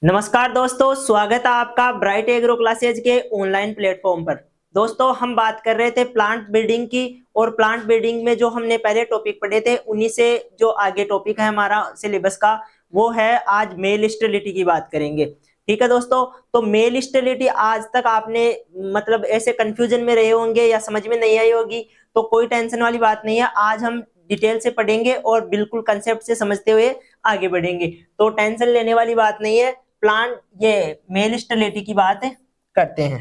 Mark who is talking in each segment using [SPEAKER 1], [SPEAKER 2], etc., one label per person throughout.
[SPEAKER 1] नमस्कार दोस्तों, स्वागत है आपका ब्राइट एग्रो क्लासेज के ऑनलाइन प्लेटफॉर्म पर। दोस्तों, हम बात कर रहे थे प्लांट ब्रीडिंग की। और प्लांट ब्रीडिंग में जो हमने पहले टॉपिक पढ़े थे उन्हीं से जो आगे टॉपिक है हमारा सिलेबस का, वो है आज मेल स्टेरिलिटी की बात करेंगे। ठीक है दोस्तों, तो मेल स्टेरिलिटी आज तक आपने मतलब ऐसे कंफ्यूजन में रहे होंगे या समझ में नहीं आई होगी, तो कोई टेंशन वाली बात नहीं है। आज हम डिटेल से पढ़ेंगे और बिल्कुल कंसेप्ट से समझते हुए आगे बढ़ेंगे, तो टेंशन लेने वाली बात नहीं है। प्लांट ये मेल स्टेरिलिटी की बात करते हैं।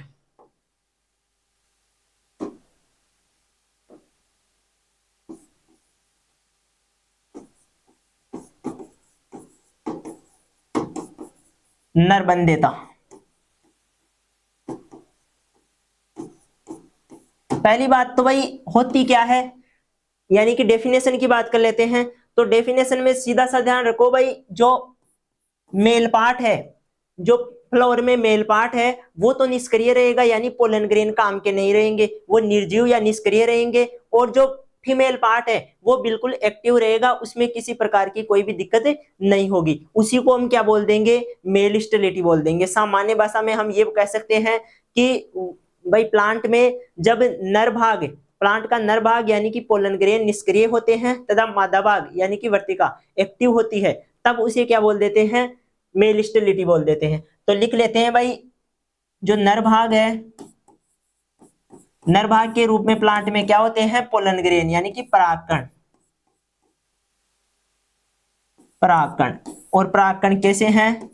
[SPEAKER 1] नरबंदेता, पहली बात तो भाई होती क्या है, यानी कि डेफिनेशन की बात कर लेते हैं। तो डेफिनेशन में सीधा सा ध्यान रखो भाई, जो मेल पार्ट है, जो फ्लावर में मेल पार्ट है वो तो निष्क्रिय रहेगा, यानी पोलन ग्रेन काम के नहीं रहेंगे, वो निर्जीव या निष्क्रिय रहेंगे। और जो फीमेल पार्ट है वो बिल्कुल एक्टिव रहेगा, उसमें किसी प्रकार की कोई भी दिक्कत नहीं होगी। उसी को हम क्या बोल देंगे, मेल स्टेरिलिटी बोल देंगे। सामान्य भाषा में हम ये कह सकते हैं कि भाई प्लांट में जब नर भाग, प्लांट का नर भाग यानी कि पोलन ग्रेन निष्क्रिय होते हैं तथा मादा भाग यानी कि वर्तिका एक्टिव होती है, तब उसे क्या बोल देते हैं, मेल स्टेरिलिटी बोल देते हैं। तो लिख लेते हैं भाई, जो नर भाग है, नर भाग के रूप में प्लांट में क्या होते हैं, पोलन ग्रेन यानी कि परागकण। परागकण, और परागकण कैसे हैं,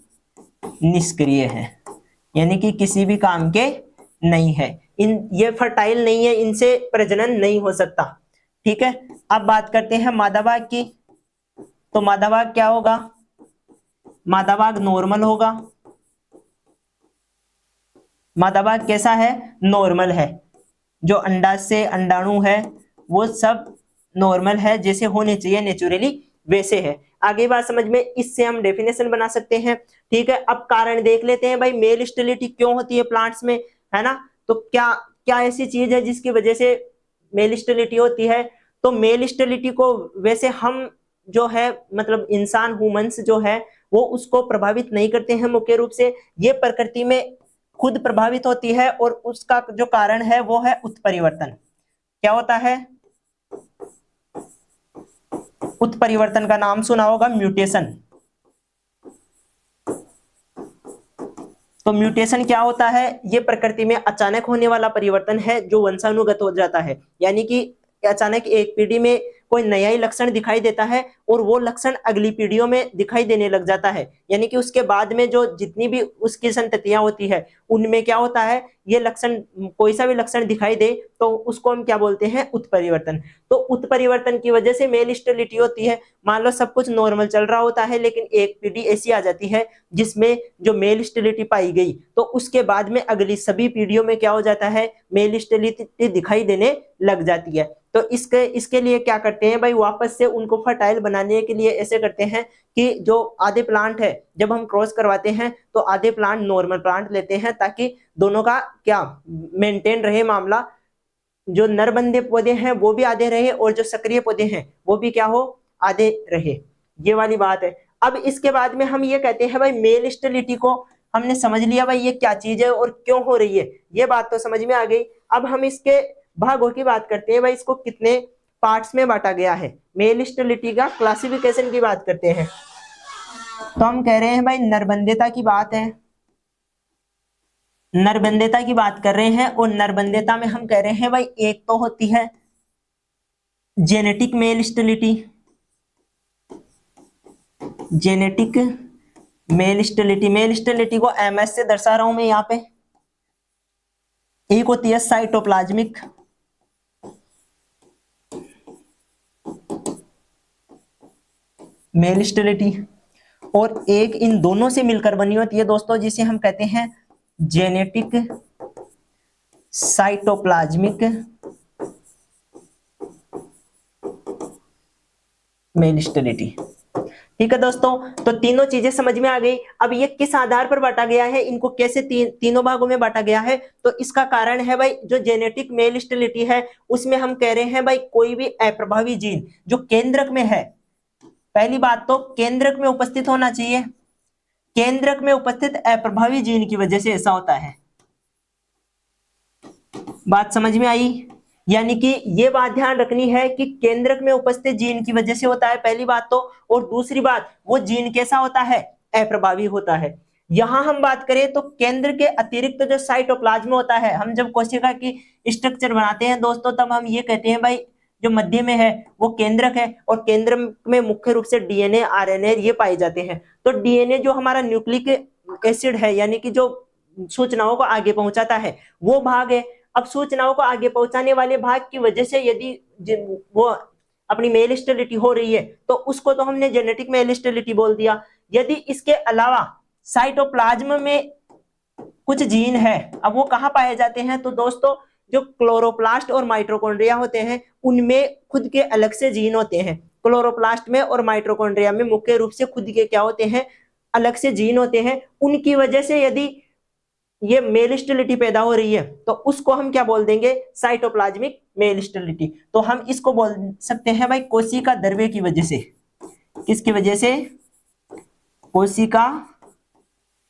[SPEAKER 1] निष्क्रिय है, यानी कि किसी भी काम के नहीं है। ये फर्टाइल नहीं है, इनसे प्रजनन नहीं हो सकता। ठीक है, अब बात करते हैं मादा भाग की। तो मादा भाग क्या होगा, मादा भाग नॉर्मल होगा। मादा भाग कैसा है, नॉर्मल है। जो अंडा से अंडाणु है वो सब नॉर्मल है, जैसे होने चाहिए नेचुरली वैसे है। आगे बात समझ में, इससे हम डेफिनेशन बना सकते हैं। ठीक है, अब कारण देख लेते हैं भाई, मेल स्टेरिलिटी क्यों होती है प्लांट्स में, है ना। तो क्या क्या ऐसी चीज है जिसकी वजह से मेल स्टेरिलिटी होती है। तो मेल स्टेरिलिटी को वैसे हम जो है मतलब इंसान ह्यूमंस जो है वो उसको प्रभावित नहीं करते हैं मुख्य रूप से, ये प्रकृति में खुद प्रभावित होती है। और उसका जो कारण है वो है उत्परिवर्तन। क्या होता है, उत्परिवर्तन का नाम सुना होगा, म्यूटेशन। तो म्यूटेशन क्या होता है, ये प्रकृति में अचानक होने वाला परिवर्तन है जो वंशानुगत हो जाता है। यानी कि अचानक एक पीढ़ी में कोई नया ही लक्षण दिखाई देता है और वो लक्षण अगली पीढ़ियों में दिखाई देने लग जाता है। यानी कि उसके बाद में जो जितनी भी उसकी संततियां होती है उनमें क्या होता है, ये लक्षण, कोई सा भी लक्षण दिखाई दे तो उसको हम क्या बोलते हैं, उत्परिवर्तन। तो उत्परिवर्तन की वजह से मेल स्टेरिलिटी होती है। मान लो सब कुछ नॉर्मल चल रहा होता है, लेकिन एक पीढ़ी ऐसी आ जाती है जिसमें जो मेल स्टेरिलिटी पाई गई, तो उसके बाद में अगली सभी पीढ़ियों में क्या हो जाता है, मेल स्टेरिलिटी दिखाई देने लग जाती है। तो इसके लिए क्या करते हैं भाई, वापस से उनको फर्टाइल बनाने के लिए ऐसे करते हैं कि जो आधे प्लांट है जब हम क्रॉस करवाते हैं तो आधे प्लांट नॉर्मल प्लांट लेते हैं, ताकि दोनों का क्या मेंटेन रहे मामला। जो नरबंदे पौधे हैं वो भी आधे रहे और जो सक्रिय पौधे हैं वो भी क्या हो, आधे रहे। ये वाली बात है। अब इसके बाद में हम ये कहते हैं भाई, मेल स्टेरिलिटी को हमने समझ लिया भाई ये क्या चीज है और क्यों हो रही है, ये बात तो समझ में आ गई। अब हम इसके भागों की बात करते हैं भाई, इसको कितने पार्ट्स में बांटा गया है। मेल स्टेरिलिटी का क्लासिफिकेशन की बात करते हैं। तो हम कह रहे हैं भाई, नरबंदेता की बात है, नरबंदेता की बात कर रहे हैं। और नरबंदेता में हम कह रहे हैं भाई, एक तो होती है genetic male sterility, genetic male sterility. Male sterility को एमएस से दर्शा रहा हूं मैं यहाँ पे। एक होती है साइटोप्लाज्मिक, मेल स्टेरिलिटी, और एक इन दोनों से मिलकर बनी होती है दोस्तों, जिसे हम कहते हैं जेनेटिक साइटोप्लाज्मिक मेल स्टेरिलिटी। ठीक है दोस्तों, तो तीनों चीजें समझ में आ गई। अब ये किस आधार पर बांटा गया है, इनको कैसे तीनों भागों में बांटा गया है, तो इसका कारण है भाई, जो जेनेटिक मेल स्टेरिलिटी है उसमें हम कह रहे हैं भाई, कोई भी अप्रभावी जीन जो केंद्रक में है, पहली बात तो केंद्रक में उपस्थित होना चाहिए। केंद्रक में उपस्थित अप्रभावी जीन की वजह से ऐसा होता है। बात समझ में आई? यानी कि ये बात ध्यान रखनी है कि केंद्रक में उपस्थित जीन की वजह से होता है, पहली बात तो, और दूसरी बात वो जीन कैसा होता है, अप्रभावी होता है। यहां हम बात करें तो केंद्र के अतिरिक्त जो साइटोप्लाज्म होता है, हम जब कोशिका की स्ट्रक्चर बनाते हैं दोस्तों, तब हम ये कहते हैं भाई जो मध्य में है वो केंद्रक है, और केंद्र में मुख्य रूप से डीएनए आरएनए ये पाए जाते हैं। तो डीएनए जो हमारा न्यूक्लिक एसिड है, यानी कि जो सूचनाओं को आगे पहुंचाता है, वो भाग है। अब सूचनाओं को आगे पहुंचाने वाले भाग की वजह से यदि वो अपनी मेल स्टेरिलिटी हो रही है तो उसको तो हमने जेनेटिक मेल स्टेरिलिटी बोल दिया। यदि इसके अलावा साइटोप्लाज्म में कुछ जीन है, अब वो कहाँ पाए जाते हैं, तो दोस्तों जो क्लोरोप्लास्ट और माइटोकॉन्ड्रिया होते हैं उनमें खुद के अलग से जीन होते हैं। क्लोरोप्लास्ट में और माइटोकॉन्ड्रिया में मुख्य रूप से खुद के क्या होते हैं, अलग से जीन होते हैं। उनकी वजह से यदि ये मेल स्टेरिलिटी पैदा हो रही है तो उसको हम क्या बोल देंगे, साइटोप्लाज्मिक मेल स्टेरिलिटी। तो हम इसको बोल सकते हैं भाई कोशिका द्रव्य की वजह से। किसकी वजह से? कोशिका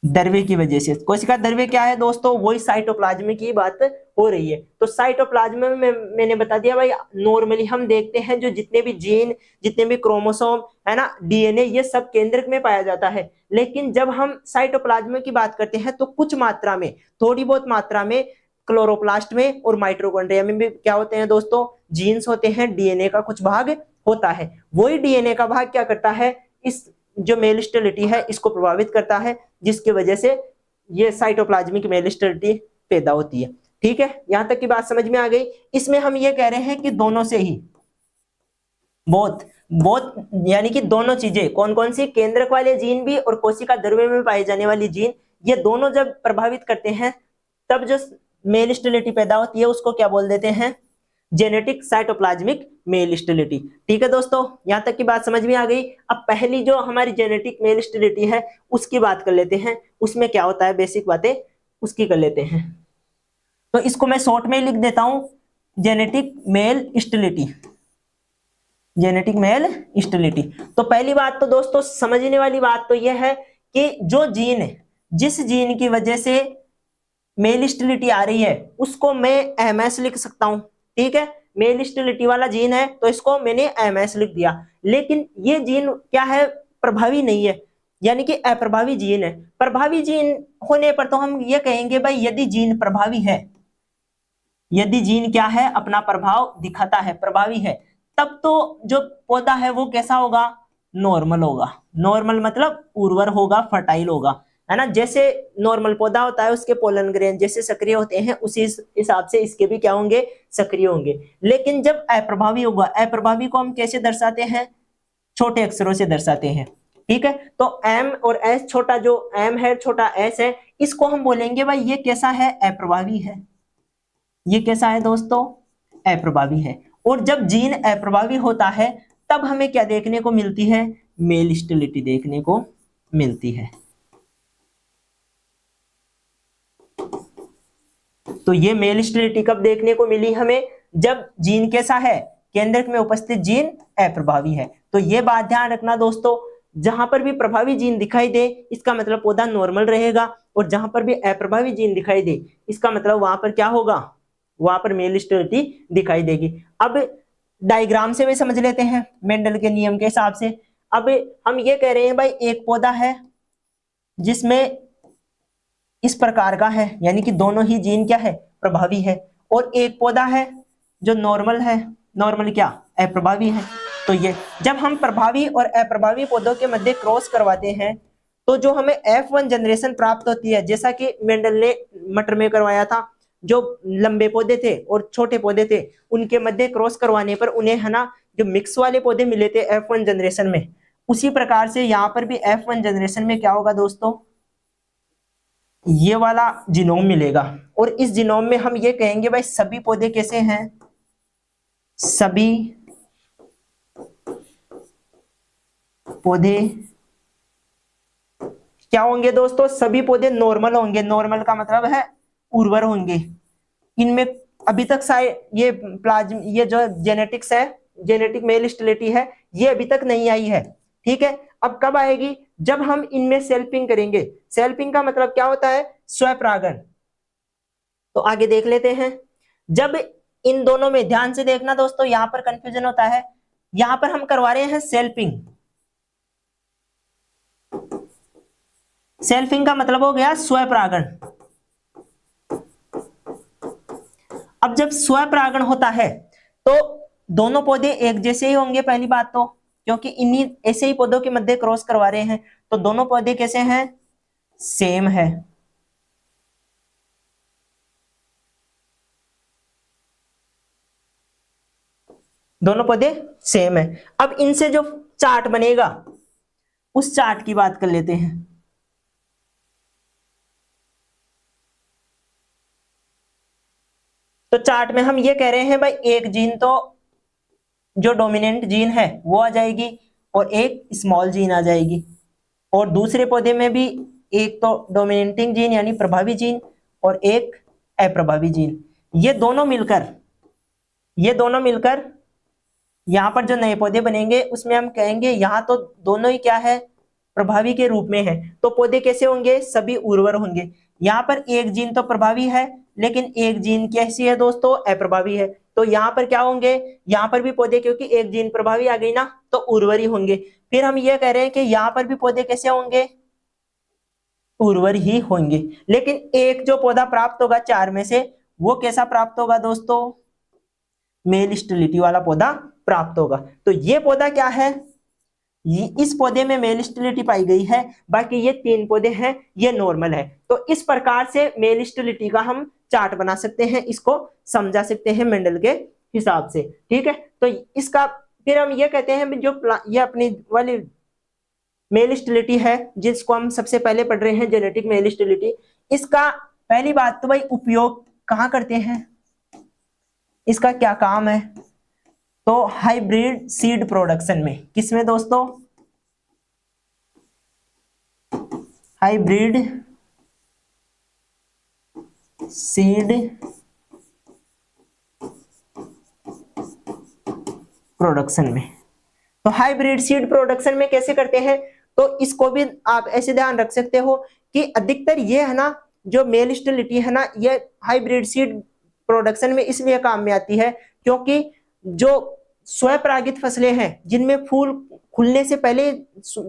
[SPEAKER 1] द्रव्य की वजह से। कोशिका द्रव्य क्या है दोस्तों, वही साइटोप्लाज्म की बात हो रही है। तो साइटोप्लाज्म में मैंने बता दिया भाई, नॉर्मली हम देखते हैं जो जितने भी जीन, जितने भी क्रोमोसोम है ना, डीएनए, ये सब केंद्रक में पाया जाता है। लेकिन जब हम साइटोप्लाज्म की बात करते हैं तो कुछ मात्रा में, थोड़ी बहुत मात्रा में क्लोरोप्लास्ट में और माइटोकॉन्ड्रिया में भी क्या होते हैं दोस्तों, जीन्स होते हैं, डीएनए का कुछ भाग होता है। वही डीएनए का भाग क्या करता है, इस जो मेल स्टेरिलिटी है इसको प्रभावित करता है, जिसकी वजह से ये साइटोप्लाज्मिक मेल स्टेरिलिटी पैदा होती है। ठीक है, यहां तक की बात समझ में आ गई। इसमें हम ये कह रहे हैं कि दोनों से ही बहुत बहुत, यानी कि दोनों चीजें, कौन कौन सी, केंद्रक वाले जीन भी और कोशिका द्रव्य में पाई जाने वाली जीन, ये दोनों जब प्रभावित करते हैं तब जो मेल स्टेरिलिटी पैदा होती है उसको क्या बोल देते हैं, जेनेटिक साइटोप्लाज्मिक मेल स्टेरिलिटी। ठीक है दोस्तों, यहां तक की बात समझ में आ गई। अब पहली जो हमारी जेनेटिक मेल स्टेरिलिटी है उसकी बात कर लेते हैं, उसमें क्या होता है, बेसिक बातें उसकी कर लेते हैं। तो इसको मैं शॉर्ट में लिख देता हूं, genetic male sterility. Genetic male sterility. तो पहली बात तो दोस्तों समझने वाली बात तो यह है कि जो जीन है, जिस जीन की वजह से मेल स्टेरिलिटी आ रही है उसको मैं एमएस लिख सकता हूं। ठीक है, मेल स्टेरिलिटी वाला जीन है तो इसको मैंने एमएस लिख दिया। लेकिन ये जीन क्या है, प्रभावी नहीं है, यानी कि अप्रभावी जीन है। प्रभावी जीन होने पर तो हम ये कहेंगे भाई यदि जीन प्रभावी है, यदि जीन क्या है, अपना प्रभाव दिखाता है, प्रभावी है, तब तो जो पौधा है वो कैसा होगा, नॉर्मल होगा। नॉर्मल मतलब उर्वर होगा, फर्टाइल होगा, है ना। जैसे नॉर्मल पौधा होता है उसके पोलन ग्रेन जैसे सक्रिय होते हैं, उसी हिसाब से इसके भी क्या होंगे, सक्रिय होंगे। लेकिन जब अप्रभावी होगा, अप्रभावी को हम कैसे दर्शाते हैं, छोटे अक्षरों से दर्शाते हैं। ठीक है, तो एम और एस, छोटा जो एम है, छोटा एस है, इसको हम बोलेंगे भाई ये कैसा है, अप्रभावी है। ये कैसा है दोस्तों, अप्रभावी है। और जब जीन अप्रभावी होता है तब हमें क्या देखने को मिलती है, मेल स्टेरिलिटी देखने को मिलती है। तो ये मेल स्टेरिलिटी कब देखने को मिली हमें, जब जीन कैसा है, केंद्रक में उपस्थित जीन अप्रभावी है। तो ये बात ध्यान रखना दोस्तों, जहां पर भी प्रभावी जीन दिखाई दे इसका मतलब पौधा नॉर्मल रहेगा, और जहां पर भी अप्रभावी जीन दिखाई दे इसका मतलब वहां पर क्या होगा, वहां पर मेल स्टेरिलिटी दिखाई देगी। अब डायग्राम से भी समझ लेते हैं मेंडल के नियम के हिसाब से। अब हम ये कह रहे हैं भाई एक पौधा है जिसमें इस प्रकार का है, यानी कि दोनों ही जीन क्या है, प्रभावी है, और एक पौधा है जो नॉर्मल है, नॉर्मल क्या, अप्रभावी है। तो ये जब हम प्रभावी और अप्रभावी पौधों के मध्य क्रॉस करवाते हैं तो जो हमें F1 जनरेशन प्राप्त होती है, जैसा कि मेंडल ने मटर में करवाया था, जो लंबे पौधे थे और छोटे पौधे थे उनके मध्य क्रॉस करवाने पर उन्हें, है ना, जो मिक्स वाले पौधे मिले थे F1 जनरेशन में, उसी प्रकार से यहाँ पर भी F1 जनरेशन में क्या होगा दोस्तों, ये वाला जीनोम मिलेगा। और इस जीनोम में हम ये कहेंगे भाई सभी पौधे कैसे हैं, सभी पौधे क्या होंगे दोस्तों, सभी पौधे नॉर्मल होंगे। नॉर्मल का मतलब है उर्वर होंगे। इनमें अभी तक ये प्लाज्म, ये जो जेनेटिक्स है, जेनेटिक मेल स्टेरिलिटी है, ये अभी तक नहीं आई है। ठीक है, अब कब आएगी, जब हम इनमें सेल्फिंग करेंगे, सेल्फिंग का मतलब क्या होता है, स्वपरागण। तो आगे देख लेते हैं। जब इन दोनों में, ध्यान से देखना दोस्तों, यहां पर कंफ्यूजन होता है, यहां पर हम करवा रहे हैं सेल्फिंग। सेल्फिंग का मतलब हो गया स्वपरागण। अब जब स्वपरागण होता है तो दोनों पौधे एक जैसे ही होंगे, पहली बात तो, क्योंकि इन्हीं ऐसे ही पौधों के मध्य क्रॉस करवा रहे हैं, तो दोनों पौधे कैसे हैं, सेम है। दोनों पौधे सेम है। अब इनसे जो चार्ट बनेगा उस चार्ट की बात कर लेते हैं। तो चार्ट में हम ये कह रहे हैं भाई, एक जीन तो जो डोमिनेंट जीन है वो आ जाएगी और एक स्मॉल जीन आ जाएगी, और दूसरे पौधे में भी एक तो डोमिनेटिंग जीन यानी प्रभावी जीन और एक अप्रभावी जीन। ये दोनों मिलकर यहां पर जो नए पौधे बनेंगे उसमें हम कहेंगे यहां तो दोनों ही क्या है, प्रभावी के रूप में है। तो पौधे कैसे होंगे, सभी उर्वर होंगे। यहाँ पर एक जीन तो प्रभावी है लेकिन एक जीन कैसी है दोस्तों, अप्रभावी है। तो यहाँ पर क्या होंगे, यहाँ पर भी पौधे, क्योंकि एक जीन प्रभावी आ गई ना, तो उर्वरी होंगे। फिर हम ये कह रहे हैं कि यहाँ पर भी पौधे कैसे होंगे, उर्वर ही होंगे। लेकिन एक जो पौधा प्राप्त होगा चार में से, वो कैसा प्राप्त होगा दोस्तों, मेल स्टेरिलिटी वाला पौधा प्राप्त होगा। तो ये पौधा क्या है, इस पौधे में मेल स्टेरिलिटी पाई गई है, बाकी ये तीन पौधे हैं ये नॉर्मल है। तो इस प्रकार से मेल स्टेरिलिटी का हम चार्ट बना सकते हैं, इसको समझा सकते हैं मेंडल के हिसाब से। ठीक है, तो इसका फिर हम ये कहते हैं जो ये अपनी वाली मेल स्टेरिलिटी है जिसको हम सबसे पहले पढ़ रहे हैं, जेनेटिक मेल स्टेरिलिटी, इसका पहली बात तो भाई उपयोग कहाँ करते हैं, इसका क्या काम है, तो हाइब्रिड सीड प्रोडक्शन में। किसमें दोस्तों, हाइब्रिड सीड प्रोडक्शन में। तो हाइब्रिड सीड प्रोडक्शन में कैसे करते हैं, तो इसको भी आप ऐसे ध्यान रख सकते हो कि अधिकतर ये है ना, जो मेल स्टेरिलिटी है ना, ये हाइब्रिड सीड प्रोडक्शन में इसलिए काम में आती है क्योंकि जो स्वपरागित फसलें हैं जिनमें फूल खुलने से पहले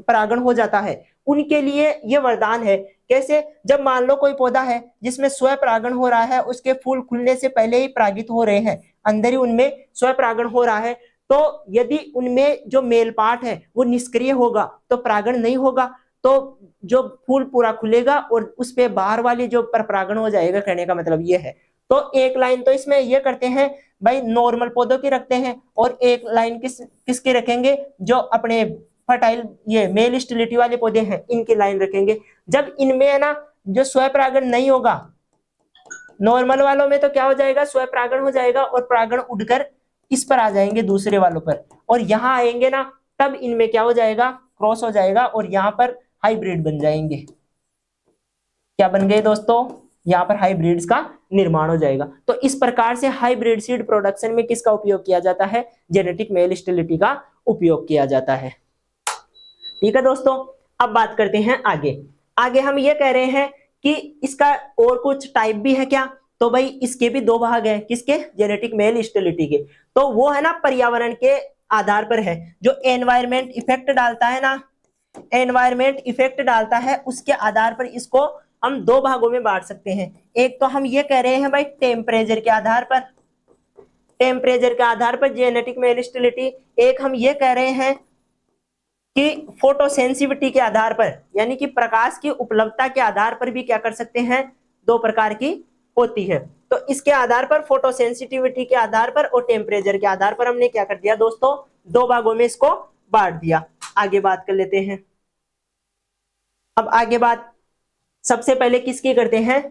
[SPEAKER 1] परागण हो जाता है, उनके लिए ये वरदान है। कैसे, जब मान लो कोई पौधा है जिसमें स्वपरागण हो रहा है, उसके फूल खुलने से पहले ही परागित हो रहे हैं, अंदर ही उनमें स्वपरागण हो रहा है, तो यदि उनमें जो मेल पार्ट है वो निष्क्रिय होगा तो परागण नहीं होगा, तो जो फूल पूरा खुलेगा और उस पे बाहर वाली जो पर परागण हो जाएगा, कहने का मतलब ये है। तो एक लाइन तो इसमें ये करते हैं भाई, नॉर्मल पौधों की रखते हैं, और एक लाइन किसके रखेंगे, जो अपने फर्टाइल ये मेल स्टेरिलिटी वाले पौधे हैं इनकी लाइन रखेंगे। जब इनमें है ना जो स्वपरागण नहीं होगा, नॉर्मल वालों में तो क्या हो जाएगा, स्वपरागण हो जाएगा और परागण उड़कर इस पर आ जाएंगे दूसरे वालों पर, और यहाँ आएंगे ना, तब इनमें क्या हो जाएगा, क्रॉस हो जाएगा और यहाँ पर हाइब्रिड बन जाएंगे। क्या बन गए दोस्तों, यहाँ पर हाइब्रिड्स का निर्माण हो जाएगा। तो इस प्रकार से हाइब्रिड सीड प्रोडक्शन में किसका उपयोग किया जाता है, जेनेटिक मेल स्टेरिलिटी का उपयोग किया जाता है। ठीक है दोस्तों, अब बात करते हैं आगे। आगे हम ये कह रहे हैं कि इसका और कुछ टाइप भी है क्या, तो भाई इसके भी दो भाग हैं, किसके, जेनेटिक मेल स्टेरिलिटी के। तो वो है ना पर्यावरण के आधार पर है, जो एनवायरमेंट इफेक्ट डालता है ना, एनवायरमेंट इफेक्ट डालता है, उसके आधार पर इसको हम दो भागों में बांट सकते हैं। एक तो हम ये कह रहे हैं भाई टेम्परेचर के आधार पर, टेम्परेचर के आधार पर जेनेटिक मेल स्टेरिलिटी। एक हम ये कह रहे हैं कि फोटोसेंसिटिविटी के आधार पर, यानी कि प्रकाश की उपलब्धता के आधार पर भी क्या कर सकते हैं, दो प्रकार की होती है। तो इसके आधार पर, फोटोसेंसिटिविटी के आधार पर और टेम्परेचर के आधार पर हमने क्या कर दिया दोस्तों, दो भागों में इसको बांट दिया। आगे बात कर लेते हैं। अब आगे बात सबसे पहले किसकी करते हैं,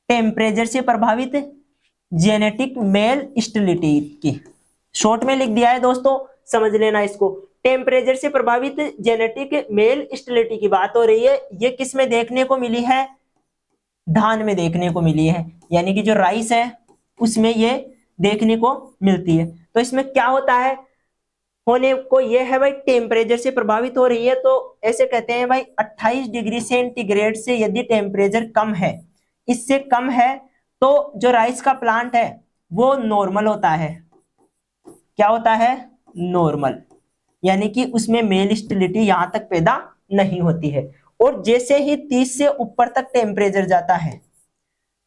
[SPEAKER 1] टेम्परेचर से प्रभावित जेनेटिक मेल स्टेरिलिटी की। शॉर्ट में लिख दिया है दोस्तों, समझ लेना इसको। टेम्परेचर से प्रभावित जेनेटिक मेल स्टेरिलिटी की बात हो रही है। ये किस में देखने को मिली है, धान में देखने को मिली है, यानी कि जो राइस है उसमें ये देखने को मिलती है। तो इसमें क्या होता है, होने को ये है भाई टेम्परेचर से प्रभावित हो रही है, तो ऐसे कहते हैं भाई 28 डिग्री सेंटीग्रेड से यदि टेम्परेचर कम है, इससे कम है, तो जो राइस का प्लांट है वो नॉर्मल होता है। क्या होता है? नॉर्मल, यानी कि उसमें मेल स्टेरिलिटी यहां तक पैदा नहीं होती है। और जैसे ही 30 से ऊपर तक टेम्परेचर जाता है,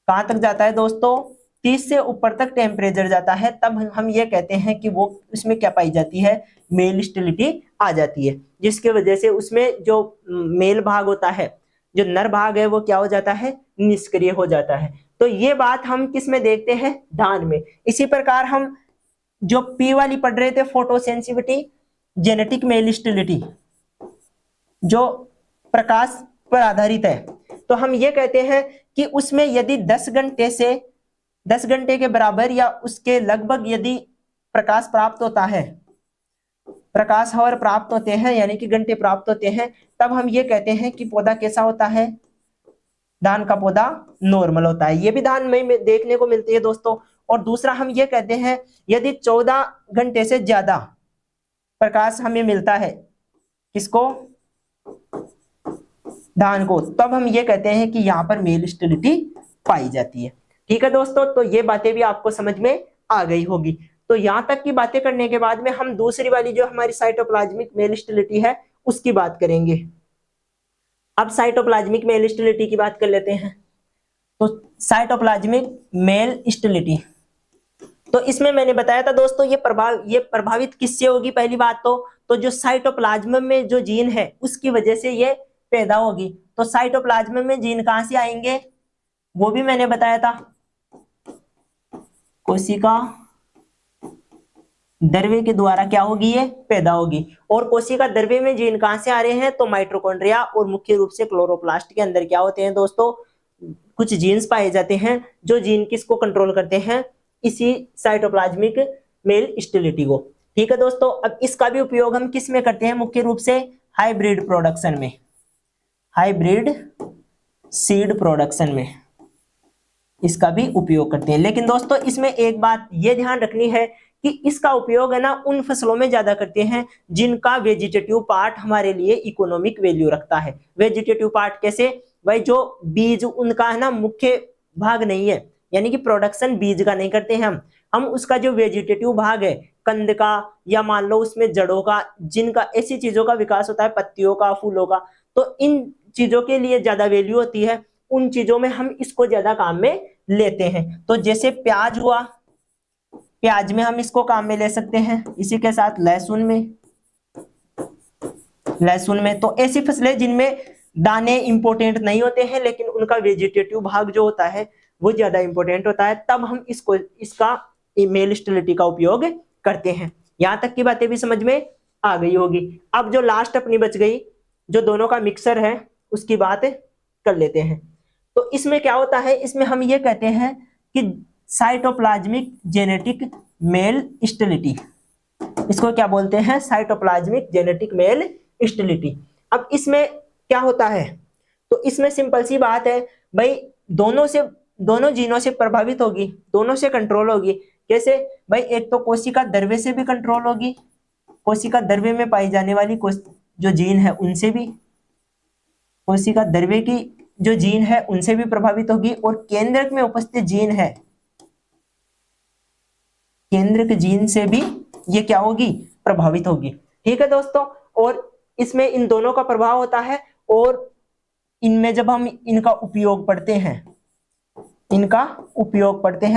[SPEAKER 1] कहां तक जाता है दोस्तों? 30 से ऊपर तक टेम्परेचर जाता है, तब हम ये कहते हैं कि वो उसमें क्या पाई जाती है? मेल स्टेरिलिटी आ जाती है, जिसकी वजह से उसमें जो मेल भाग होता है, जो नर भाग है, वो क्या हो जाता है? निष्क्रिय हो जाता है। तो ये बात हम किस में देखते हैं? धान में। इसी प्रकार हम जो पी वाली पढ़ रहे थे, फोटोसेंसिटिविटी, जेनेटिक मेल स्टेरिलिटी, जो प्रकाश पर आधारित है, तो हम ये कहते हैं कि उसमें यदि 10 घंटे से 10 घंटे के बराबर या उसके लगभग यदि प्रकाश प्राप्त होता है, प्रकाश आवर प्राप्त होते हैं, यानी कि घंटे प्राप्त होते हैं, तब हम ये कहते हैं कि पौधा कैसा होता है? धान का पौधा नॉर्मल होता है। ये भी धान में देखने को मिलती है दोस्तों। और दूसरा हम ये कहते हैं, यदि 14 घंटे से ज्यादा प्रकाश हमें मिलता है, किसको? धान को, तब हम ये कहते हैं कि यहाँ पर मेल स्टेरिलिटी पाई जाती है। ठीक है दोस्तों, तो ये बातें भी आपको समझ में आ गई होगी। तो यहां तक की बातें करने के बाद में हम दूसरी वाली जो हमारी साइटोप्लाज्मिक मेल स्टेरिलिटी है उसकी बात करेंगे। अब साइटोप्लाज्मिक मेल स्टेरिलिटी की बात कर लेते हैं। तो साइटोप्लाज्मिक मेल स्टेरिलिटी, तो इसमें मैंने बताया था दोस्तों, ये प्रभावित किससे होगी? पहली बात तो जो साइटोप्लाज्म में जो जीन है उसकी वजह से ये पैदा होगी। तो साइटोप्लाज्म में जीन कहां से आएंगे? वो भी मैंने बताया था, कोशिका द्रव्य के द्वारा क्या होगी? ये पैदा होगी। और कोशिका द्रव्य में जीन कहां से आ रहे हैं? तो माइटोकॉन्ड्रिया और मुख्य रूप से क्लोरोप्लास्ट के अंदर क्या होते हैं दोस्तों? कुछ जीन्स पाए जाते हैं, जो जीन किसको कंट्रोल करते हैं? इसी साइटोप्लाज्मिक मेल स्टेरिलिटी को। ठीक है दोस्तों, अब इसका भी उपयोग हम किस में करते हैं? मुख्य रूप से हाइब्रिड प्रोडक्शन में, हाइब्रिड सीड प्रोडक्शन में इसका भी उपयोग करते हैं। लेकिन दोस्तों इसमें एक बात ये ध्यान रखनी है कि इसका उपयोग है ना उन फसलों में ज्यादा करते हैं जिनका वेजिटेटिव पार्ट हमारे लिए इकोनॉमिक वैल्यू रखता है। वेजिटेटिव पार्ट कैसे? भाई जो बीज उनका है ना मुख्य भाग नहीं है, यानी कि प्रोडक्शन बीज का नहीं करते हैं हम उसका जो वेजिटेटिव भाग है, कंद का, या मान लो उसमें जड़ों का, जिनका ऐसी चीजों का विकास होता है, पत्तियों का, फूलों का, तो इन चीजों के लिए ज्यादा वैल्यू होती है, उन चीजों में हम इसको ज्यादा काम में लेते हैं। तो जैसे प्याज हुआ, प्याज में हम इसको काम में ले सकते हैं, इसी के साथ लहसुन में, तो ऐसी फसलें जिनमें दाने इंपॉर्टेंट नहीं होते हैं लेकिन उनका वेजिटेटिव भाग जो होता है वो ज्यादा इंपॉर्टेंट होता है, तब हम इसका मेल स्टेरिलिटी का उपयोग करते हैं। यहां तक की बातें भी समझ में आ गई होगी। अब जो लास्ट अपनी बच गई, जो दोनों का मिक्सर है, उसकी बात कर लेते हैं। तो इसमें क्या होता है? इसमें हम ये कहते हैं कि साइटोप्लाज्मिक जेनेटिक मेल स्टेरिलिटी, इसको क्या बोलते हैं? Cytoplasmic genetic male sterility. अब इसमें क्या होता है? तो इसमें सिंपल सी बात है भाई, दोनों जीनों से प्रभावित होगी, दोनों से कंट्रोल होगी। कैसे भाई? एक तो कोशिका द्रव्य से भी कंट्रोल होगी, कोशिका द्रव्य में पाई जाने वाली जो जीन है उनसे भी, कोशिका द्रव्य की जो जीन है उनसे भी प्रभावित होगी, और केंद्रक में उपस्थित जीन है, केंद्रक जीन से भी ये क्या होगी? प्रभावित होगी। ठीक है दोस्तों, और इसमें इन दोनों का प्रभाव होता है, और इनमें जब हम इनका उपयोग पढ़ते हैं,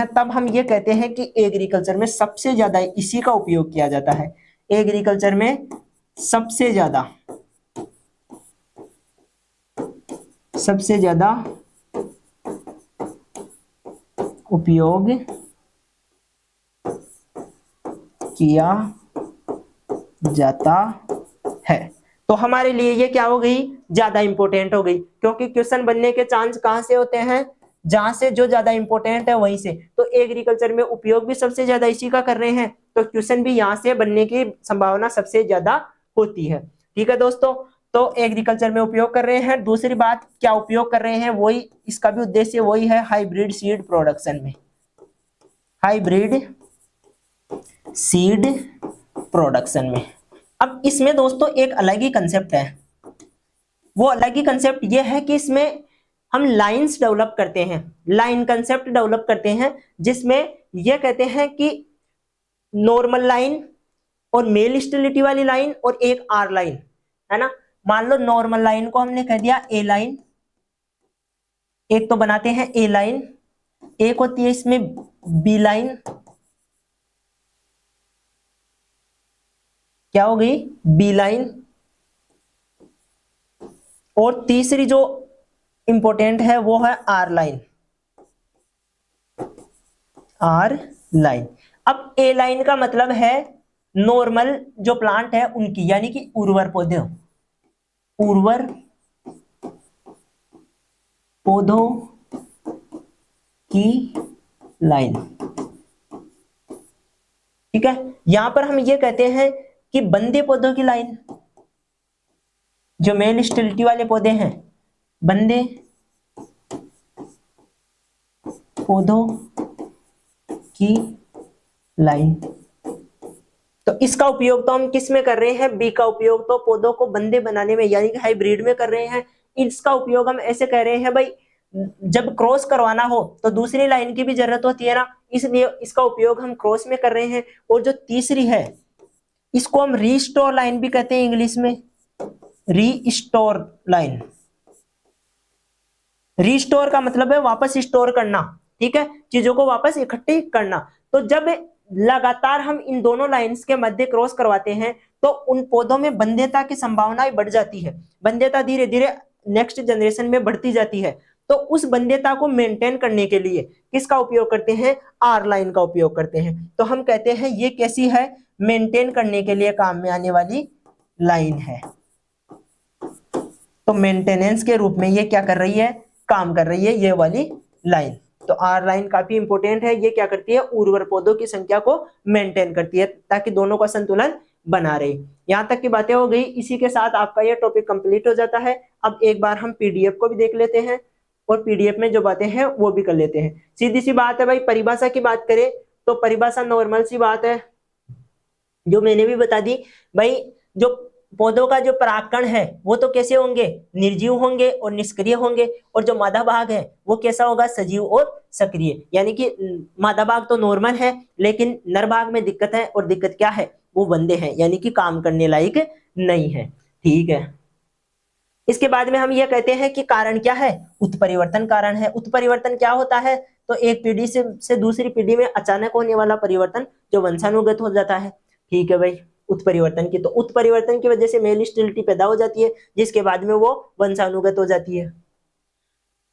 [SPEAKER 1] तब हम ये कहते हैं कि एग्रीकल्चर में सबसे ज्यादा इसी का उपयोग किया जाता है। एग्रीकल्चर में सबसे ज्यादा उपयोग किया जाता है। तो हमारे लिए ये क्या हो गई? ज्यादा इंपॉर्टेंट हो गई, क्योंकि क्वेश्चन बनने के चांस कहां से होते हैं? जहां से जो ज्यादा इंपॉर्टेंट है वहीं से। तो एग्रीकल्चर में उपयोग भी सबसे ज्यादा इसी का कर रहे हैं, तो क्वेश्चन भी यहां से बनने की संभावना सबसे ज्यादा होती है। ठीक है दोस्तों, तो एग्रीकल्चर में उपयोग कर रहे हैं। दूसरी बात क्या उपयोग कर रहे हैं? वही इसका भी उद्देश्य वही है, हाइब्रिड सीड प्रोडक्शन में, हाइब्रिड सीड प्रोडक्शन में। अब इसमें दोस्तों एक अलग ही कंसेप्ट है, वो अलग ही कंसेप्ट ये है कि इसमें हम लाइंस डेवलप करते हैं, लाइन कंसेप्ट डेवलप करते हैं, जिसमें ये कहते हैं कि नॉर्मल लाइन और मेल स्टेबिलिटी वाली लाइन और एक आर लाइन, है ना। मान लो नॉर्मल लाइन को हमने कह दिया ए लाइन, एक तो बनाते हैं ए लाइन, एक होती है इसमें बी लाइन, क्या हो गई बी लाइन, और तीसरी जो इंपॉर्टेंट है वो है आर लाइन, आर लाइन। अब ए लाइन का मतलब है नॉर्मल जो प्लांट है उनकी, यानी कि उर्वर पौधे, उर्वर पौधों की लाइन, ठीक है। यहां पर हम ये कहते हैं कि बंदे पौधों की लाइन, जो मेल स्टेबिलिटी वाले पौधे हैं, बंदे पौधों की लाइन। तो इसका उपयोग तो हम किस में कर रहे हैं, बी का उपयोग तो पौधों को बंदे बनाने में यानी कि हाइब्रिड में कर रहे हैं। इसका उपयोग हम ऐसे कह रहे हैं भाई, जब क्रॉस करवाना हो तो दूसरी लाइन की भी जरूरत होती है ना, इसलिए इसका उपयोग हम क्रॉस में कर रहे हैं। और जो तीसरी है इसको हम रीस्टोर लाइन भी कहते हैं इंग्लिश में, रीस्टोर लाइन। रीस्टोर का मतलब है वापस स्टोर करना, ठीक है, चीजों को वापस इकट्ठी करना। तो जब लगातार हम इन दोनों लाइंस के मध्य क्रॉस करवाते हैं तो उन पौधों में बंध्यता की संभावनाएं बढ़ जाती है, बंध्यता धीरे धीरे नेक्स्ट जनरेशन में बढ़ती जाती है। तो उस बंध्यता को मेंटेन करने के लिए किसका उपयोग करते हैं, आर लाइन का उपयोग करते हैं। तो हम कहते हैं ये कैसी है, मेंटेन करने के लिए काम में आने वाली लाइन है। तो मेंटेनेंस के रूप में ये क्या कर रही है, काम कर रही है ये वाली लाइन। तो आर लाइन काफी इंपॉर्टेंट है, ये क्या करती है, उर्वर पौधों की संख्या को मेंटेन करती है ताकि दोनों का संतुलन बना रहे। यहां तक की बातें हो गई, इसी के साथ आपका ये टॉपिक कंप्लीट हो जाता है। अब एक बार हम पीडीएफ को भी देख लेते हैं और पीडीएफ में जो बातें हैं वो भी कर लेते हैं। सीधी सी बात है भाई, परिभाषा की बात करें तो परिभाषा नॉर्मल सी बात है, जो मैंने भी बता दी भाई। जो पौधों का जो परागकण है वो तो कैसे होंगे, निर्जीव होंगे और निष्क्रिय होंगे, और जो मादा भाग है वो कैसा होगा, सजीव और सक्रिय। यानी कि मादा भाग तो नॉर्मल है, लेकिन नर भाग में दिक्कत है, और दिक्कत क्या है, वो बंदे हैं, यानी कि काम करने लायक नहीं है, ठीक है। इसके बाद में हम ये कहते हैं कि कारण क्या है, उत्परिवर्तन कारण है। उत्परिवर्तन क्या होता है, तो एक पीढ़ी से दूसरी पीढ़ी में अचानक होने वाला परिवर्तन जो वंशानुगत हो जाता है, ठीक है भाई। उत्परिवर्तन की, तो उत्परिवर्तन की वजह से मेल स्टेबिलिटी पैदा हो जाती है, जिसके बाद में वो वंशानुगत हो जाती है।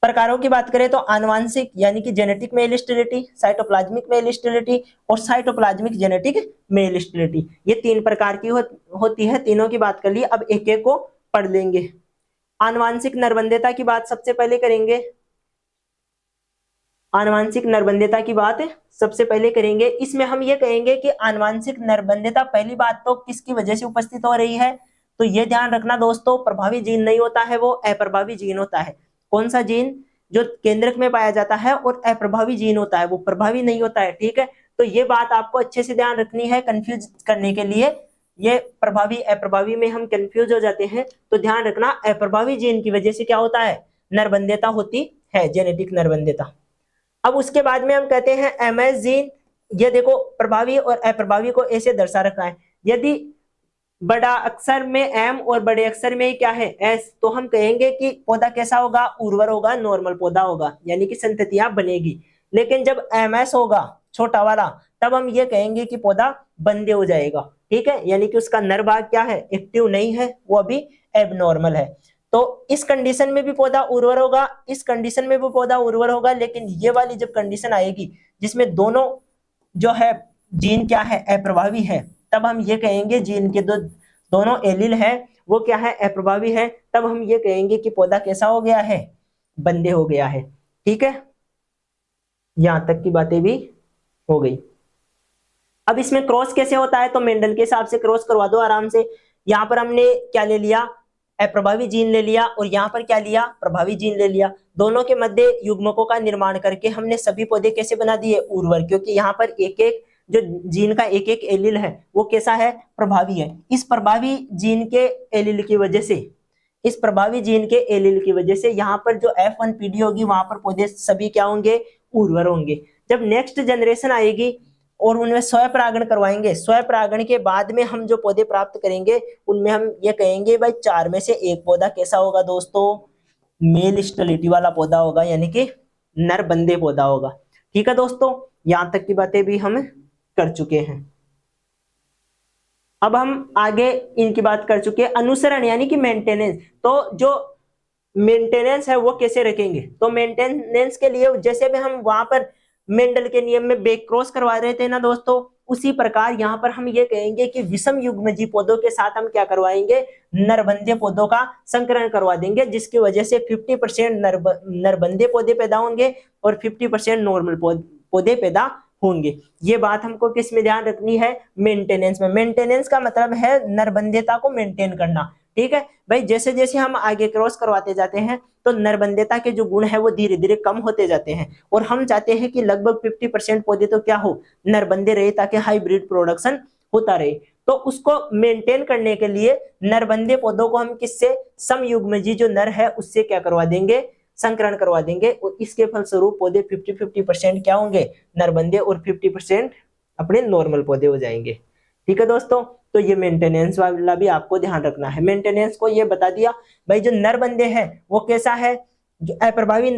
[SPEAKER 1] प्रकारों की बात करें तो आनुवांशिक यानी कि genetic male stability, cytoplasmic male stability और साइटोप्लाज्मिक जेनेटिक मेल स्टेबिलिटी, ये तीन प्रकार की होती है। तीनों की बात कर ली, अब एक एक को पढ़ लेंगे। आनुवांशिक नरबंध्यता की बात सबसे पहले करेंगे, आनुवांशिक नरबंध्यता की बात सबसे पहले करेंगे। इसमें हम ये कहेंगे कि आनुवांशिक नरबंध्यता पहली बात तो किसकी वजह से उपस्थित हो रही है, तो ये ध्यान रखना दोस्तों, प्रभावी जीन नहीं होता है, वो अप्रभावी जीन होता है। कौन सा जीन, जो केंद्रक में पाया जाता है, और अप्रभावी जीन होता है, वो प्रभावी नहीं होता है, ठीक है। तो ये बात आपको अच्छे से ध्यान रखनी है, कंफ्यूज करने के लिए ये प्रभावी अप्रभावी में हम कंफ्यूज हो जाते हैं, तो ध्यान रखना अप्रभावी जीन की वजह से क्या होता है, नरबंध्यता होती है, जेनेटिक नरबंध्यता। अब उसके बाद में हम कहते हैं एमएस जीन। ये देखो प्रभावी और अप्रभावी को ऐसे दर्शा रखा है, यदि बड़ा अक्षर में एम और बड़े अक्षर में क्या है एस, तो हम कहेंगे कि पौधा कैसा होगा, उर्वर होगा, नॉर्मल पौधा होगा, यानी कि संततियां बनेगी। लेकिन जब एमएस होगा छोटा वाला, तब हम ये कहेंगे कि पौधा बंदे हो जाएगा, ठीक है, यानी कि उसका नर भाग क्या है, एक्टिव नहीं है, वो अभी एबनॉर्मल है। तो इस कंडीशन में भी पौधा उर्वर होगा, इस कंडीशन में भी पौधा उर्वर होगा। लेकिन ये वाली जब कंडीशन आएगी जिसमें दोनों जो है जीन क्या है, अप्रभावी है, तब हम ये कहेंगे जीन के दोनों एलील है वो क्या है, अप्रभावी है, तब हम ये कहेंगे कि पौधा कैसा हो गया है, बंदे हो गया है, ठीक है। यहां तक की बातें भी हो गई। अब इसमें क्रॉस कैसे होता है, तो मेंडल के हिसाब से क्रॉस करवा दो आराम से। यहां पर हमने क्या ले लिया, अप्रभावी जीन ले लिया, और यहाँ पर क्या लिया, प्रभावी जीन ले लिया। दोनों के मध्य युग्मकों का निर्माण करके हमने सभी पौधे कैसे बना दिए, उर्वर, क्योंकि यहाँ पर एक एक जो जीन का एक एक एलील है वो कैसा है, प्रभावी है। इस प्रभावी जीन के एलील की वजह से, इस प्रभावी जीन के एलील की वजह से यहाँ पर जो F1PD होगी वहां पर पौधे सभी क्या होंगे, उर्वर होंगे। जब नेक्स्ट जनरेशन आएगी और उनमें स्वयं परागण करवाएंगे, स्वयं परागण के बाद में हम जो पौधे प्राप्त करेंगे उनमें हम ये कहेंगे भाई 4 में से एक पौधा कैसा होगा दोस्तों, मेल स्टेरिलिटी वाला पौधा होगा, यानी कि नरबंदे पौधा होगा। ठीक है दोस्तों, यहां तक की बातें भी हम कर चुके हैं। अब हम आगे इनकी बात कर चुके हैं, अनुसरण यानी कि मेंटेनेंस। तो जो मेंटेनेंस है वो कैसे रखेंगे, तो मेंटेनेंस के लिए जैसे भी हम वहां पर मेंडल के नियम में बैक क्रॉस करवा रहे थे ना दोस्तों, उसी प्रकार यहाँ पर हम ये कहेंगे कि विषम युग्मजीव पौधों के साथ हम क्या करवाएंगे, नरबंदे पौधों का संकरण करवा देंगे, जिसकी वजह से 50% नरबंदे पौधे पैदा होंगे और 50% नॉर्मल पौधे पैदा होंगे। ये बात हमको किस में ध्यान रखनी है, मेंटेनेंस में। मेंटेनेंस का मतलब है नरबंदेता को मेंटेन करना। ठीक है भाई, जैसे जैसे हम आगे क्रॉस करवाते जाते हैं तो नरबंदेता के जो गुण है वो धीरे धीरे कम होते जाते हैं, और हम चाहते हैं कि लगभग 50% पौधे तो क्या हो, नरबंदे रहे, ताकि हाइब्रिड प्रोडक्शन होता रहे। तो उसको मेंटेन करने के लिए नरबंदे पौधों को हम किससे, समयुग्मजी जो नर है उससे क्या करवा देंगे, संकरण करवा देंगे, और इसके फलस्वरूप पौधे 50-50% क्या होंगे, नरबंदे, और 50% अपने नॉर्मल पौधे हो जाएंगे। ठीक है दोस्तों, तो ये मेंटेनेंस वाला भी आपको ध्यान रखना है। मेंटेनेंस को ये बता दिया भाई, जो नरबंदे हैं वो कैसा है, जो अप्रभावी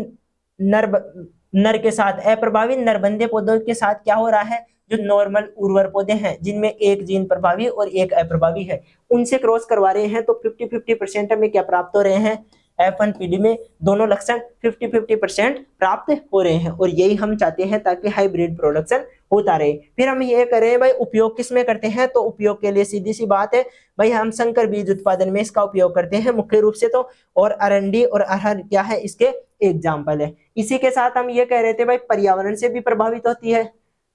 [SPEAKER 1] नर के साथ, अप्रभावी नरबंदे पौधों के साथ क्या हो रहा है, जो नॉर्मल उर्वर पौधे हैं जिनमें एक जीन प्रभावी और एक अप्रभावी है, उनसे क्रॉस करवा रहे हैं, तो 50-50% हमें क्या प्राप्त हो रहे हैं, F1PD में दोनों लक्षण 50-50% प्राप्त हो रहे हैं, और यही हम चाहते हैं ताकि हाइब्रिड प्रोडक्शन होता रहे। फिर हम ये करें भाई, उपयोग किस में करते हैं, तो उपयोग के लिए सीधी सी बात है भाई, हम संकर बीज उत्पादन में इसका उपयोग करते हैं मुख्य रूप से तो, और अरंडी और अरहर क्या है इसके एग्जाम्पल है। इसी के साथ हम ये कह रहे थे भाई, पर्यावरण से भी प्रभावित होती है,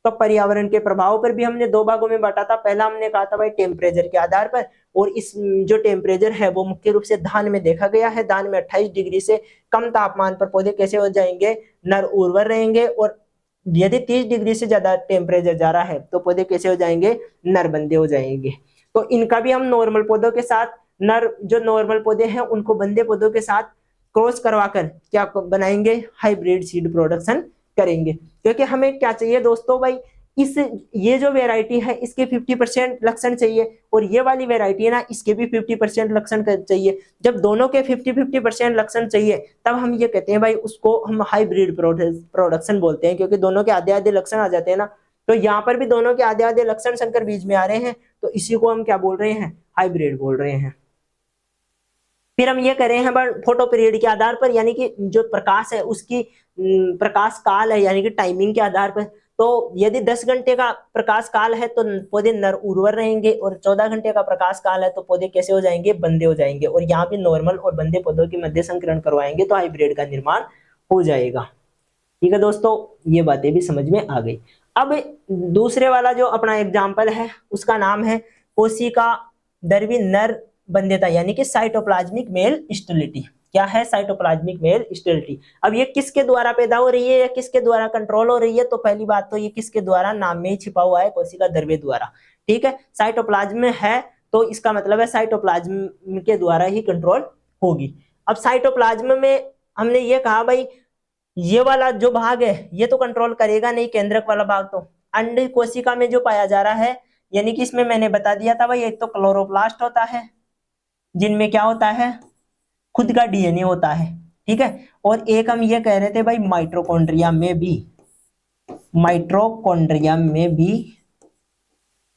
[SPEAKER 1] तो पर्यावरण के प्रभाव पर भी हमने दो भागों में बांटा था। पहला हमने कहा था भाई टेम्परेचर के आधार पर, और इस जो टेम्परेचर है वो मुख्य रूप से धान में देखा गया है। धान में 28 डिग्री से कम तापमान पर पौधे कैसे हो जाएंगे, नर उर्वर रहेंगे, और यदि 30 डिग्री से ज्यादा टेम्परेचर जा रहा है तो पौधे कैसे हो जाएंगे, नरबंदे हो जाएंगे। तो इनका भी हम नॉर्मल पौधों के साथ, नर जो नॉर्मल पौधे हैं उनको बंदे पौधों के साथ क्रॉस करवाकर क्या बनाएंगे, हाइब्रिड सीड प्रोडक्शन करेंगे। क्योंकि हमें क्या चाहिए दोस्तों भाई, इस ये जो वेराइटी है इसके 50% लक्षण चाहिए, और ये वाली वेराइटी है ना इसके भी 50% लक्षण चाहिए। जब दोनों के 50-50% लक्षण चाहिए तब हम ये कहते हैं भाई, उसको हम हाइब्रिड प्रोडक्शन बोलते हैं, क्योंकि दोनों के आधे आधे लक्षण आ जाते हैं ना। तो यहाँ पर भी दोनों के आधे आधे लक्षण संकर बीज में आ रहे हैं, तो इसी को हम क्या बोल रहे हैं, हाइब्रिड बोल रहे हैं। फिर हम ये कर रहे हैं फोटो पीरियड के आधार पर, यानी कि जो प्रकाश है उसकी प्रकाश काल है, यानी कि टाइमिंग के आधार पर। तो यदि 10 घंटे का प्रकाश काल है तो पौधे नर उर्वर रहेंगे, और 14 घंटे का प्रकाश काल है तो पौधे कैसे हो जाएंगे, बंदे हो जाएंगे। और यहाँ भी नॉर्मल और बंदे पौधों के मध्य संकरण करवाएंगे तो हाइब्रिड का निर्माण हो जाएगा। ठीक है दोस्तों, ये बातें भी समझ में आ गई। अब दूसरे वाला जो अपना एग्जाम्पल है उसका नाम है कोशिका द्रव्य नर बंध्यता, यानी कि साइटोप्लाज्मिक मेल स्टेरिलिटी। क्या है, साइटोप्लाज्मिक मेल स्टेरिलिटी। अब ये किसके द्वारा पैदा हो रही है या किसके द्वारा कंट्रोल हो रही है, तो पहली बात तो ये किसके द्वारा, नाम में ही छिपा हुआ है, कोशिका द्रव्य द्वारा। ठीक है, साइटोप्लाज्म में है तो इसका मतलब है साइटोप्लाज्म के द्वारा ही कंट्रोल होगी। अब साइटोप्लाज्म में हमने ये कहा भाई, ये वाला जो भाग है ये तो कंट्रोल करेगा नहीं, केंद्रक वाला भाग तो अंड कोशिका में जो पाया जा रहा है, यानी कि इसमें मैंने बता दिया था भाई, एक तो क्लोरोप्लास्ट होता है जिनमें क्या होता है, खुद का डीएनए होता है। ठीक है, और एक हम ये कह रहे थे भाई माइटोकॉन्ड्रिया में भी, माइटोकॉन्ड्रिया में भी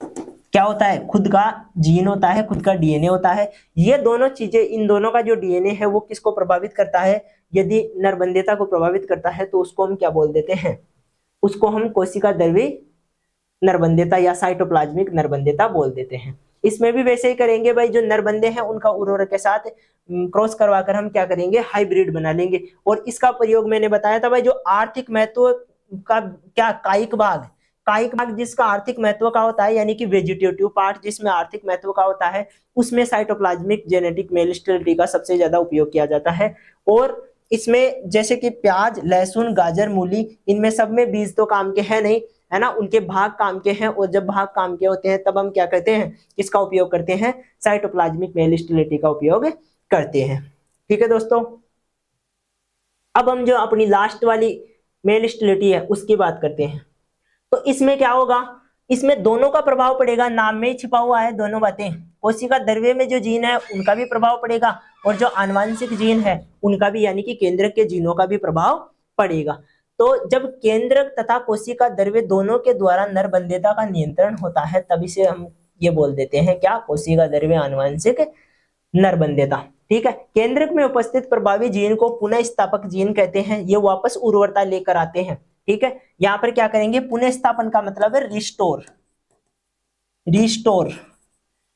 [SPEAKER 1] क्या होता है, खुद का जीन होता है, खुद का डीएनए होता है। ये दोनों चीजें, इन दोनों का जो डीएनए है वो किसको प्रभावित करता है, यदि नरबंध्यता को प्रभावित करता है तो उसको हम क्या बोल देते हैं, उसको हम कोशिका द्रव्य नरबंध्यता या साइटोप्लाज्मिक नरबंध्यता बोल देते हैं। इसमें भी वैसे ही करेंगे भाई, जो नरबंदे हैं उनका उर्वरक के साथ क्रॉस करवाकर हम क्या करेंगे, हाइब्रिड बना लेंगे। और इसका प्रयोग मैंने बताया था भाई, जो आर्थिक महत्व का क्या, कायिक भाग जिसका आर्थिक महत्व का होता है, यानी कि वेजिटेटिव पार्ट जिसमें आर्थिक महत्व का होता है, उसमें साइटोप्लाज्मिक जेनेटिक मेल स्टेरिलिटी का सबसे ज्यादा उपयोग किया जाता है। और इसमें जैसे कि प्याज, लहसुन, गाजर, मूली, इनमें सब में बीज तो काम के है नहीं, है ना, उनके भाग काम के हैं, और जब भाग काम के होते हैं तब हम क्या करते हैं, किसका उपयोग करते हैं, साइटोप्लाज्मिक मेल स्टेबिलिटी का उपयोग करते हैं। ठीक है दोस्तों, अब हम जो अपनी लास्ट वाली मेल स्टेबिलिटी है उसकी बात करते हैं। तो इसमें क्या होगा, इसमें दोनों का प्रभाव पड़ेगा, नाम में ही छिपा हुआ है दोनों बातें। कोशिका द्रव्य में जो जीन है उनका भी प्रभाव पड़ेगा, और जो आनुवंशिक जीन है उनका भी, यानी कि केंद्रक के जीनों का भी प्रभाव पड़ेगा। तो जब केंद्रक तथा कोशिका द्रव्य दोनों के द्वारा नरबंधेता का नियंत्रण होता है, तभी से हम ये बोल देते हैं क्या, कोशिका द्रव्य आनुवंशिक नरबंधेता। ठीक है, केंद्रक में उपस्थित प्रभावी जीन को पुनः स्थापक जीन कहते हैं, ये वापस उर्वरता लेकर आते हैं। ठीक है, यहां पर क्या करेंगे, पुनः स्थापन का मतलब है रिस्टोर, रिस्टोर।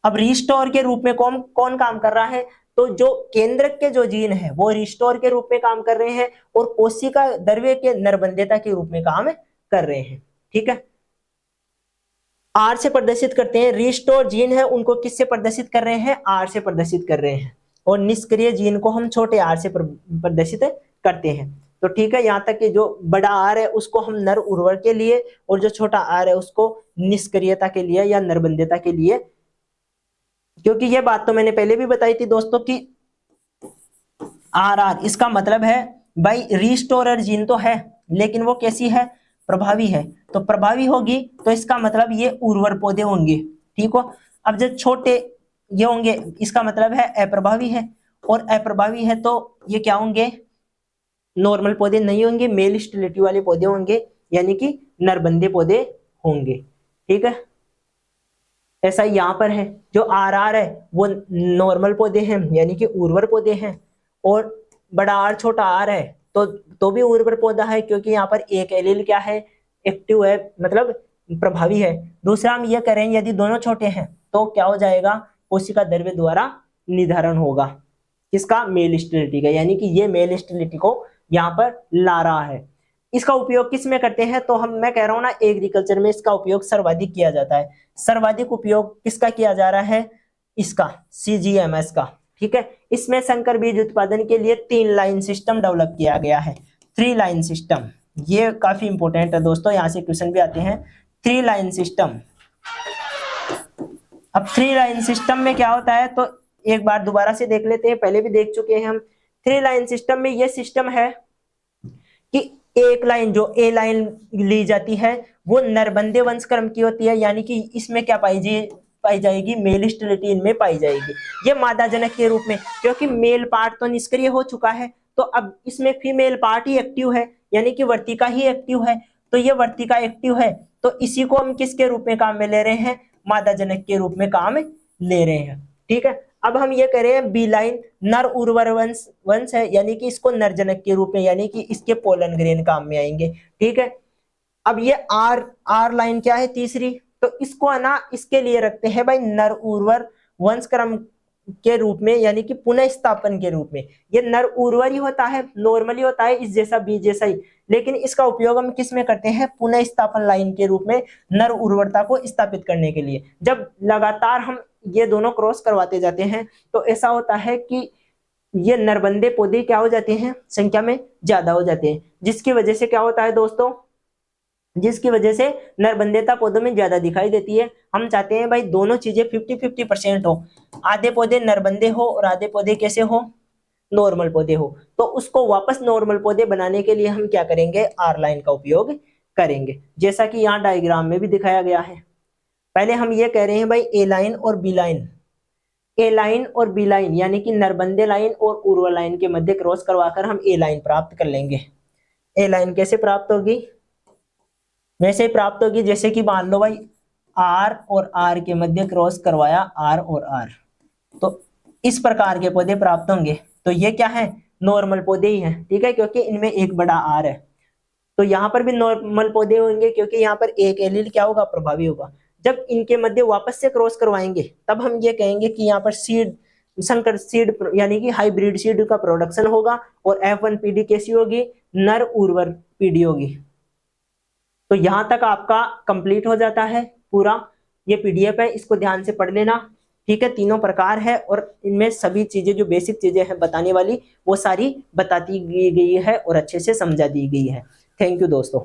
[SPEAKER 1] अब रिस्टोर के रूप में कौन कौन काम कर रहा है, तो जो केंद्रक के जो जीन है वो रिस्टोर के रूप में काम कर रहे हैं, और कोशिका द्रव्य के नरबंधेता के रूप में काम कर रहे हैं। ठीक है, आर से प्रदर्शित करते हैं, रिस्टोर जीन है उनको किससे प्रदर्शित कर रहे हैं, आर से प्रदर्शित कर रहे हैं, और निष्क्रिय जीन को हम छोटे आर से प्रदर्शित करते हैं। तो ठीक है, यहाँ तक कि जो बड़ा आर है उसको हम नर उर्वर के लिए, और जो छोटा आर है उसको निष्क्रियता के लिए या नरबंधेता के लिए, क्योंकि ये बात तो मैंने पहले भी बताई थी दोस्तों कि आर आर इसका मतलब है भाई रिस्टोरर जीन तो है, लेकिन वो कैसी है, प्रभावी है। तो प्रभावी होगी तो इसका मतलब ये उर्वर पौधे होंगे। ठीक हो, अब जब छोटे ये होंगे इसका मतलब है अप्रभावी है, और अप्रभावी है तो ये क्या होंगे, नॉर्मल पौधे नहीं होंगे, मेल स्टेबिलिटी वाले पौधे होंगे, यानी कि नरबंधे पौधे होंगे। ठीक है, ऐसा यहाँ पर है, जो आर आर है वो नॉर्मल पौधे हैं यानी कि उर्वर पौधे हैं, और बड़ा आर छोटा आर है तो भी उर्वर पौधा है, क्योंकि यहाँ पर एक एलील क्या है, एक्टिव है, मतलब प्रभावी है। दूसरा हम ये करें, यदि दोनों छोटे हैं तो क्या हो जाएगा, कोशिका द्रव्य द्वारा निर्धारण होगा किसका, मेल स्टेबिलिटी का, यानी कि ये मेल स्टेबिलिटी को यहाँ पर ला रहा है। इसका उपयोग किस में करते हैं, तो मैं कह रहा हूं ना, एग्रीकल्चर में इसका उपयोग सर्वाधिक किया जाता है। सर्वाधिक उपयोग किसका किया जा रहा है, इसका CGMS का। ठीक है, इसमें संकर बीज उत्पादन के लिए 3 लाइन सिस्टम डेवलप किया गया है, 3 लाइन सिस्टम। ये काफी इंपॉर्टेंट है दोस्तों, यहां से क्वेश्चन भी आते हैं। 3 लाइन सिस्टम, अब 3 लाइन सिस्टम में क्या होता है, तो एक बार दोबारा से देख लेते हैं, पहले भी देख चुके हैं हम। 3 लाइन सिस्टम में ये सिस्टम है कि एक लाइन जो ए लाइन ली जाती है वो नरबंधे वंश क्रम की होती है, यानी कि इसमें क्या पाई जाएगी, मेल स्टेबिलिटी इनमें पाई जाएगी, ये मादा जनक के रूप में, क्योंकि मेल पार्ट तो निष्क्रिय हो चुका है, तो अब इसमें फीमेल पार्ट ही एक्टिव है, यानी कि वर्तिका ही एक्टिव है। तो ये वर्तिका एक्टिव है, तो इसी को हम किसके रूप में काम में ले रहे हैं, मादा जनक के रूप में काम ले रहे हैं। ठीक है, अब हम ये कह रहे हैं बी लाइन नर उर्वर वंश है, यानी कि इसको नरजनक के रूप में, यानी कि इसके पोलन ग्रेन काम में आएंगे। ठीक है, अब ये आर लाइन क्या है, तीसरी, तो इसको है ना इसके लिए रखते हैं भाई नर उर्वर वंश क्रम के रूप में, यानी कि पुनः स्थापन के रूप में। ये नर उर्वर ही होता है, नॉर्मली होता है इस जैसा बीज जैसा ही, लेकिन इसका उपयोग हम किस में करते हैं, पुनः स्थापन लाइन के रूप में, नर उर्वरता को स्थापित करने के लिए। जब लगातार हम ये दोनों क्रॉस करवाते जाते हैं तो ऐसा होता है कि ये नरबंधे पौधे क्या हो जाते हैं, संख्या में ज्यादा हो जाते हैं, जिसकी वजह से क्या होता है दोस्तों, जिसकी वजह से नरबंधेता पौधों में ज्यादा दिखाई देती है। हम चाहते हैं भाई दोनों चीजें 50-50% हो, आधे पौधे नरबंधे हो और आधे पौधे कैसे हो, नॉर्मल पौधे हो। तो उसको वापस नॉर्मल पौधे बनाने के लिए हम क्या करेंगे, आर लाइन का उपयोग करेंगे, जैसा कि यहाँ डायग्राम में भी दिखाया गया है। पहले हम ये कह रहे हैं भाई ए लाइन और बी लाइन, ए लाइन और बी लाइन यानी कि नरबंधे लाइन और उर्वर लाइन के मध्य क्रॉस करवाकर हम ए लाइन प्राप्त कर लेंगे। ए लाइन कैसे प्राप्त होगी, वैसे ही प्राप्त होगी जैसे कि मान लो भाई आर और आर के मध्य क्रॉस करवाया, आर और आर, तो इस प्रकार के पौधे प्राप्त होंगे। तो ये क्या है, नॉर्मल पौधे ही हैं। ठीक है, क्योंकि इनमें एक बड़ा आर है, तो यहाँ पर भी नॉर्मल पौधे होंगे, क्योंकि यहाँ पर एक एलील क्या होगा, प्रभावी होगा। जब इनके मध्य वापस से क्रॉस करवाएंगे तब हम ये कहेंगे कि यहाँ पर सीड, संकर सीड यानी कि हाइब्रिड सीड का प्रोडक्शन होगा, और F1 पीढ़ी कैसी होगी, नर उर्वर पीढ़ी होगी। तो यहां तक आपका कंप्लीट हो जाता है पूरा, ये PDF है, इसको ध्यान से पढ़ लेना। ठीक है, तीनों प्रकार है और इनमें सभी चीजें जो बेसिक चीजें हैं बताने वाली वो सारी बताती गई है और अच्छे से समझा दी गई है। थैंक यू दोस्तों।